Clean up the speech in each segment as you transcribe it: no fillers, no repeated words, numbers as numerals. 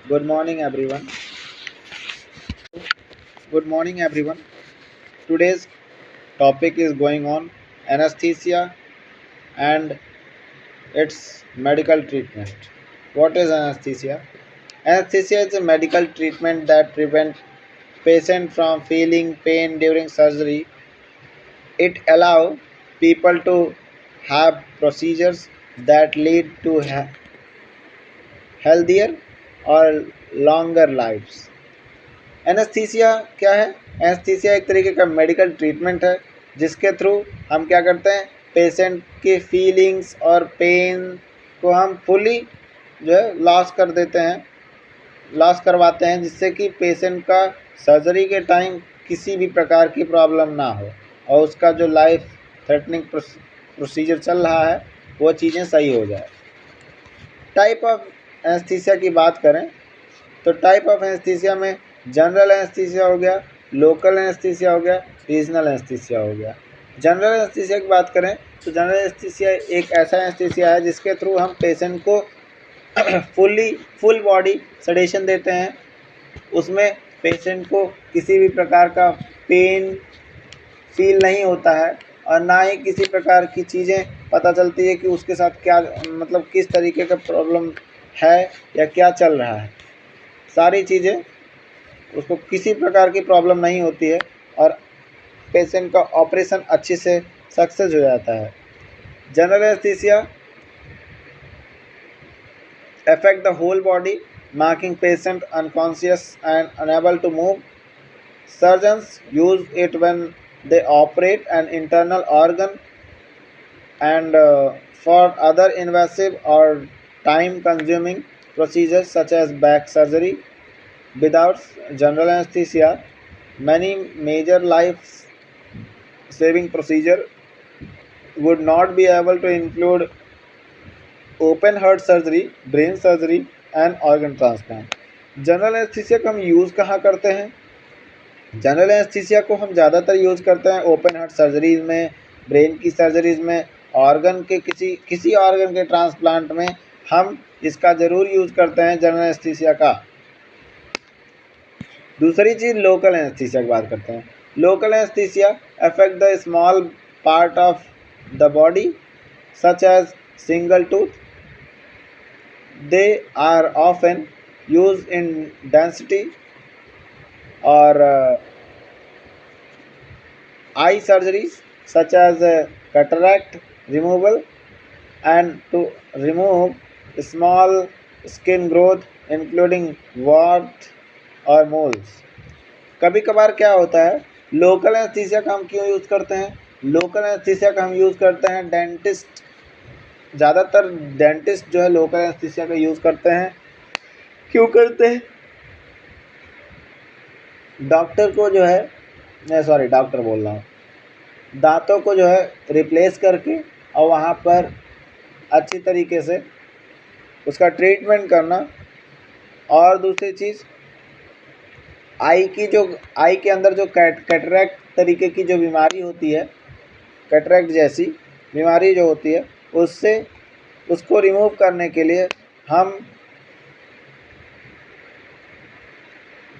Good morning, everyone. Good morning, everyone. Today's topic is going on anesthesia and its medical treatment. What is anesthesia? Anesthesia is a medical treatment that prevents patient from feeling pain during surgery. It allows people to have procedures that lead to healthier or longer lives. Anaesthesia क्या है? Anaesthesia एक तरीके का medical treatment है जिसके through हम क्या करते हैं, पेशेंट की फीलिंग्स और पेन को हम फुली जो है लॉस कर देते हैं, लॉस करवाते हैं, जिससे कि पेशेंट का सर्जरी के टाइम किसी भी प्रकार की प्रॉब्लम ना हो और उसका जो लाइफ थ्रेटनिंग प्रोसीजर चल रहा है वो चीज़ें सही हो जाए। टाइप ऑफ एनेस्थीसिया की बात करें तो टाइप ऑफ एनेस्थीसिया में जनरल एनेस्थीसिया हो गया, लोकल एनेस्थीसिया हो गया, रीजनल एनेस्थीसिया हो गया। जनरल एनेस्थीसिया की बात करें तो जनरल एनेस्थीसिया एक ऐसा एनेस्थीसिया है जिसके थ्रू हम पेशेंट को फुल बॉडी सेडेशन देते हैं। उसमें पेशेंट को किसी भी प्रकार का पेन फील नहीं होता है और ना ही किसी प्रकार की चीज़ें पता चलती है कि उसके साथ क्या मतलब किस तरीके का प्रॉब्लम है या क्या चल रहा है। सारी चीज़ें उसको किसी प्रकार की प्रॉब्लम नहीं होती है और पेशेंट का ऑपरेशन अच्छे से सक्सेस हो जाता है। General anaesthesia affect the whole body, making patient unconscious and unable to move. Surgeons use it when they operate an internal organ and for other invasive or time-consuming procedures such as back surgery. Without general anesthesia, many major life-saving procedures would not be able to include open heart surgery, brain surgery and organ transplant. General anaesthesia का हम use कहाँ करते हैं? General anaesthesia को हम ज़्यादातर use करते हैं ओपन हार्ट सर्जरीज में, ब्रेन की सर्जरीज में, ऑर्गन के किसी ऑर्गन के ट्रांसप्लांट में हम इसका ज़रूर यूज़ करते हैं जनरल एनेस्थीसिया का। दूसरी चीज़ लोकल एनेस्थीसिया की बात करते हैं। Local anaesthesia affect the small part of the body such as single tooth. They are often used in density or eye surgeries such as cataract removal and to remove small skin growth including wart और moles. कभी कभार क्या होता है, local anaesthesia का हम क्यों use करते हैं? लोकल एनेस्थीसिया का हम यूज़ करते हैं डेंटिस्ट, ज़्यादातर डेंटिस्ट जो है लोकल एनेस्थीसिया का यूज़ करते हैं। क्यों करते हैं? डॉक्टर को जो है, मैं सॉरी डॉक्टर बोल रहा हूँ, दांतों को जो है रिप्लेस करके और वहाँ पर अच्छी तरीके से उसका ट्रीटमेंट करना। और दूसरी चीज़, आई के अंदर जो कैटरैक्ट तरीके की जो बीमारी होती है, कैटरैक्ट जैसी बीमारी जो होती है, उसको रिमूव करने के लिए हम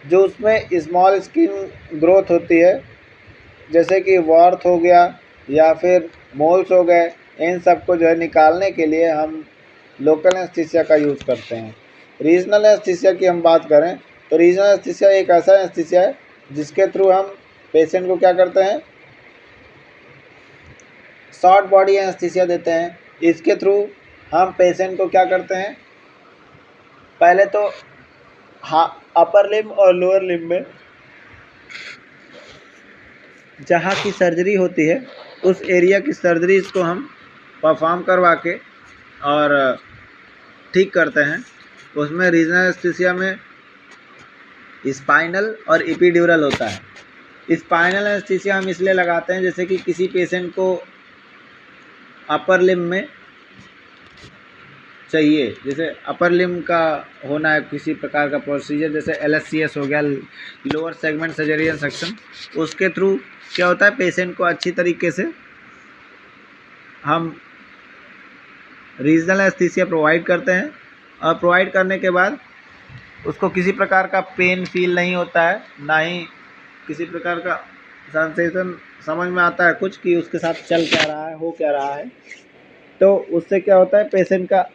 जो उसमें स्मॉल स्किन ग्रोथ होती है जैसे कि वॉर्थ हो गया या फिर मोल्स हो गए, इन सब को जो है निकालने के लिए हम लोकल एनेस्थीसिया का यूज़ करते हैं। रीजनल एनेस्थीसिया की हम बात करें तो रीजनल एनेस्थीसिया एक ऐसा एनेस्थीसिया है जिसके थ्रू हम पेशेंट को क्या करते हैं, शॉर्ट बॉडी एनेस्थीसिया देते हैं। इसके थ्रू हम पेशेंट को क्या करते हैं, पहले तो अपर लिम्ब और लोअर लिम्ब में जहाँ की सर्जरी होती है उस एरिया की सर्जरीज को हम परफॉर्म करवा के और ठीक करते हैं। उसमें रीजनल एनेस्थीसिया में स्पाइनल और एपिड्यूरल होता है। स्पाइनल एनेस्थीसिया हम इसलिए लगाते हैं जैसे कि किसी पेशेंट को अपर लिम्ब में चाहिए, जैसे अपर लिम्ब का होना है किसी प्रकार का प्रोसीजर, जैसे LSCS हो गया, लोअर सेगमेंट सर्जरी सेक्शन, उसके थ्रू क्या होता है, पेशेंट को अच्छी तरीके से हम रीजनल एनेस्थीसिया प्रोवाइड करते हैं। और प्रोवाइड करने के बाद उसको किसी प्रकार का पेन फील नहीं होता है, ना ही किसी प्रकार का सेंसेशन समझ में आता है कुछ कि उसके साथ चल क्या रहा है, हो क्या रहा है। तो उससे क्या होता है, पेशेंट का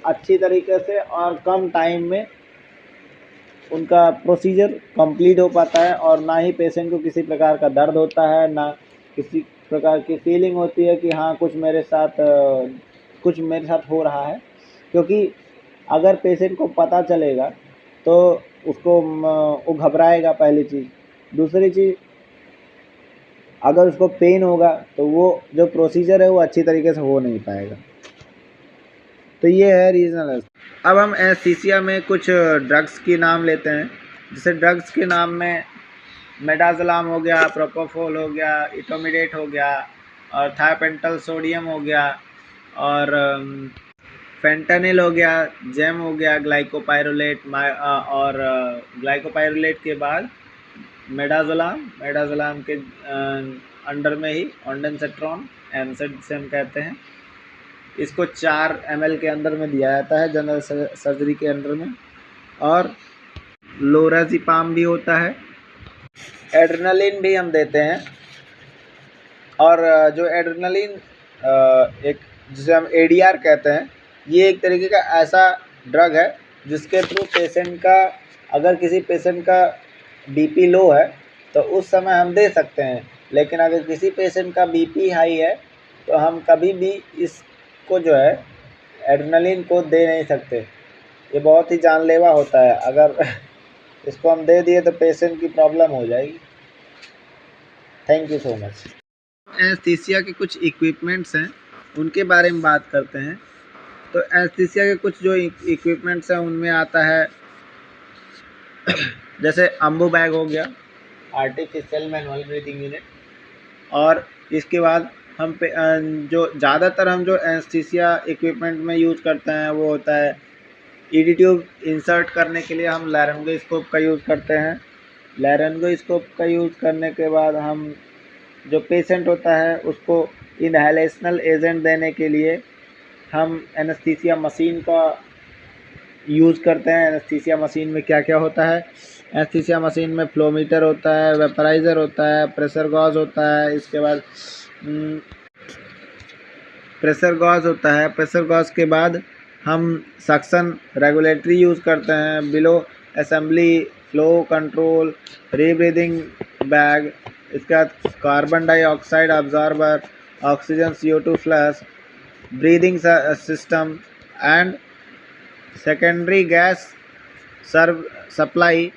अच्छी तरीके से और कम टाइम में उनका प्रोसीजर कंप्लीट हो पाता है, और ना ही पेशेंट को किसी प्रकार का दर्द होता है, ना किसी प्रकार की फीलिंग होती है कि हाँ कुछ मेरे साथ हो रहा है। क्योंकि अगर पेशेंट को पता चलेगा तो उसको वो घबराएगा, पहली चीज़। दूसरी चीज़, अगर उसको पेन होगा तो वो जो प्रोसीजर है वो अच्छी तरीके से हो नहीं पाएगा। तो ये है रीजनल। अब हम एनेस्थीसिया में कुछ ड्रग्स की नाम लेते हैं। जैसे ड्रग्स के नाम में मेडाजोलाम हो गया, प्रोपोफोल हो गया, इटोमिडेट हो गया, और थायोपेंटल सोडियम हो गया, और फेंटानिल हो गया, जेम हो गया, ग्लाइकोपाइरोलेट, और ग्लाइकोपाइरोलेट के बाद मेडाजोलाम के अंडर में ही ऑन्डेंसेट्रॉन, एमसेड जिसे हम कहते हैं, इसको 4 ml के अंदर में दिया जाता है जनरल सर्जरी के अंदर में। और लोराज़ेपाम भी होता है, एड्रेनालिन भी हम देते हैं। और जो एड्रेनालिन एक जिसे हम एडीआर कहते हैं, ये एक तरीके का ऐसा ड्रग है जिसके थ्रू पेशेंट का, अगर किसी पेशेंट का बीपी लो है तो उस समय हम दे सकते हैं, लेकिन अगर किसी पेशेंट का बीपी हाई है तो हम कभी भी इसको जो है एड्रेनालिन को दे नहीं सकते। ये बहुत ही जानलेवा होता है, अगर इसको हम दे दिए तो पेशेंट की प्रॉब्लम हो जाएगी। Thank you so much. Anaesthesia के कुछ इक्विपमेंट्स हैं, उनके बारे में बात करते हैं। तो एनेस्थीसिया के कुछ जो इक्विपमेंट्स हैं उनमें आता है जैसे अम्बू बैग हो गया, आर्टिफिशियल मैनुअल ब्रीथिंग यूनिट। और इसके बाद हम जो ज़्यादातर हम जो एनेस्थीसिया इक्विपमेंट में यूज़ करते हैं वो होता है ईडी ट्यूब इंसर्ट करने के लिए हम लैरिंगोस्कोप का यूज़ करते हैं। लैरिंगोस्कोप का यूज़ करने के बाद हम जो पेशेंट होता है उसको इनहेलेशनल एजेंट देने के लिए हम एनेस्थीसिया मशीन का यूज़ करते हैं। एनेस्थीसिया मशीन में क्या क्या होता है, एनेस्थीसिया मशीन में फ्लोमीटर होता है, वेपराइज़र होता है, प्रेशर गॉज होता है, इसके बाद प्रेशर गॉज होता है। प्रेशर गॉज के बाद हम सक्शन रेगुलेटरी यूज़ करते हैं, bellow assembly, flow control, rebreathing bag, इसके बाद carbon dioxide absorber, oxygen CO2 flush, breathing system and secondary gas serve supply,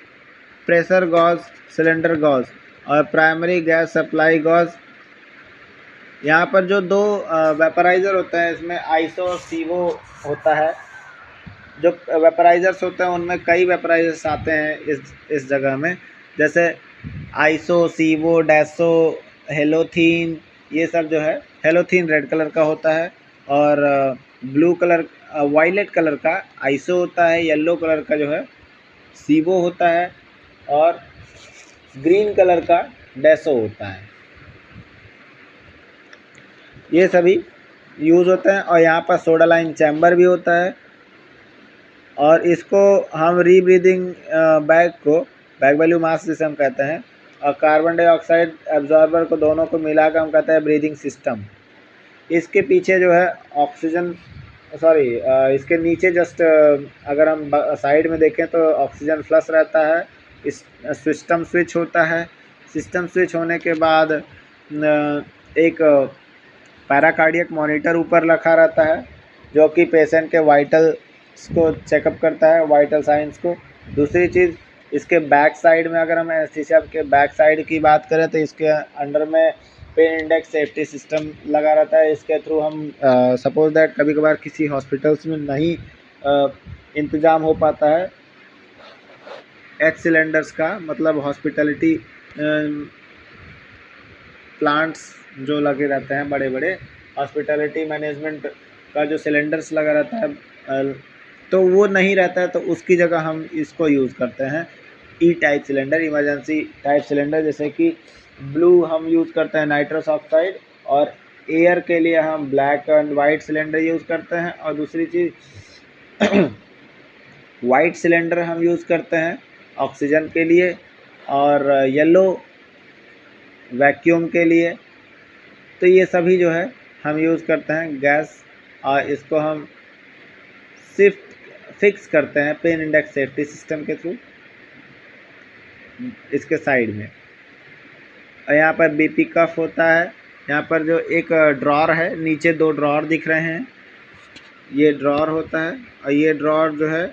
pressure gauge, cylinder gauge, और प्राइमरी गैस सप्लाई गॉज। यहाँ पर जो 2 वेपराइज़र होते हैं, इसमें आइसो और सीवो होता है। जो वेपराइज़र्स होते हैं उनमें कई वेपराइज़र्स आते हैं इस जगह में, जैसे आइसो, सीवो, डैसो, हेलोथीन, ये सब जो है। हेलोथीन रेड कलर का होता है, और ब्लू कलर वायलेट कलर का आइसो होता है, येलो कलर का जो है सीवो होता है, और ग्रीन कलर का डैसो होता है। ये सभी यूज़ होते हैं। और यहाँ पर सोडा लाइन चैम्बर भी होता है, और इसको हम रीब्रीदिंग बैग वैल्यू मास जिसे हम कहते हैं, और कार्बन डाइऑक्साइड एब्जॉर्बर को, दोनों को मिलाकर हम कहते हैं ब्रीदिंग सिस्टम। इसके पीछे जो है ऑक्सीजन, इसके नीचे जस्ट अगर हम साइड में देखें तो ऑक्सीजन फ्लश रहता है। इस सिस्टम स्विच होता है। सिस्टम स्विच होने के बाद एक पैराकार्डियक मॉनिटर ऊपर रखा रहता है जो कि पेशेंट के वाइटल्स को चेकअप करता है, वाइटल साइंस को। दूसरी चीज़, इसके बैक साइड में अगर हम एनेस्थीसिया के बैक साइड की बात करें तो इसके अंडर में पेन इंडेक्स सेफ्टी सिस्टम लगा रहता है। इसके थ्रू हम सपोज दैट कभी कभार किसी हॉस्पिटल्स में नहीं इंतज़ाम हो पाता है एच सिलेंडर्स का, मतलब हॉस्पिटलिटी प्लांट्स जो लगे रहते हैं, बड़े बड़े हॉस्पिटलिटी मैनेजमेंट का जो सिलेंडर्स लगा रहता है, तो वो नहीं रहता है, तो उसकी जगह हम इसको यूज़ करते हैं E type cylinder, emergency type cylinder. जैसे कि ब्लू हम यूज़ करते हैं नाइट्रस ऑक्साइड, और एयर के लिए हम black and white cylinder use करते हैं। और दूसरी चीज़ वाइट सिलेंडर हम यूज़ करते हैं ऑक्सीजन के लिए, और येलो वैक्यूम के लिए। तो ये सभी जो है हम यूज़ करते हैं गैस, और इसको हम फिक्स करते हैं पेन इंडेक्स सेफ्टी सिस्टम के थ्रू इसके साइड में। और यहाँ पर बीपी कफ होता है। यहाँ पर जो एक ड्रॉर है, नीचे 2 ड्रॉर दिख रहे हैं, ये ड्रॉर होता है। और ये ड्रॉर जो है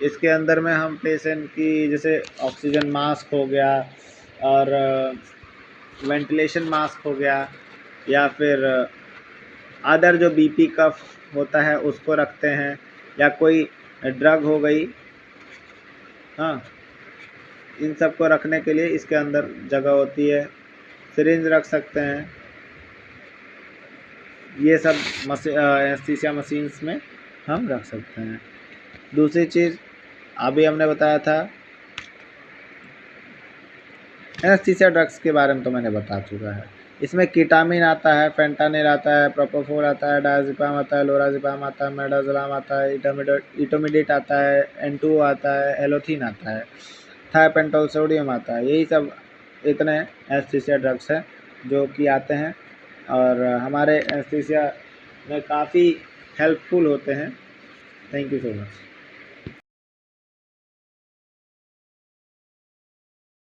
इसके अंदर में हम पेशेंट की जैसे ऑक्सीजन मास्क हो गया और वेंटिलेशन मास्क हो गया, या फिर अदर जो बीपी कफ होता है उसको रखते हैं, या कोई ड्रग हो गई, हाँ, इन सब को रखने के लिए इसके अंदर जगह होती है। सिरिंज रख सकते हैं, ये सब एनेस्थीसिया मशीन्स में हम रख सकते हैं। दूसरी चीज़ अभी हमने बताया था, एनेस्थीसिया ड्रग्स के बारे में तो मैंने बता चुका है। इसमें कीटामिन आता है, फेंटानिल आता है, प्रोपोफोल आता है, डायज़ेपाम आता है, लोराज़ेपाम आता है, मिडाज़ोलाम आता है, इटोमिडेट आता है, N2O आता है, एलोथीन आता है, थायोपेंटोल सोडियम आता है। यही सब इतने एनेस्थीसिया ड्रग्स हैं जो कि आते हैं और हमारे एनेस्थीसिया में काफ़ी हेल्पफुल होते हैं। Thank you so much.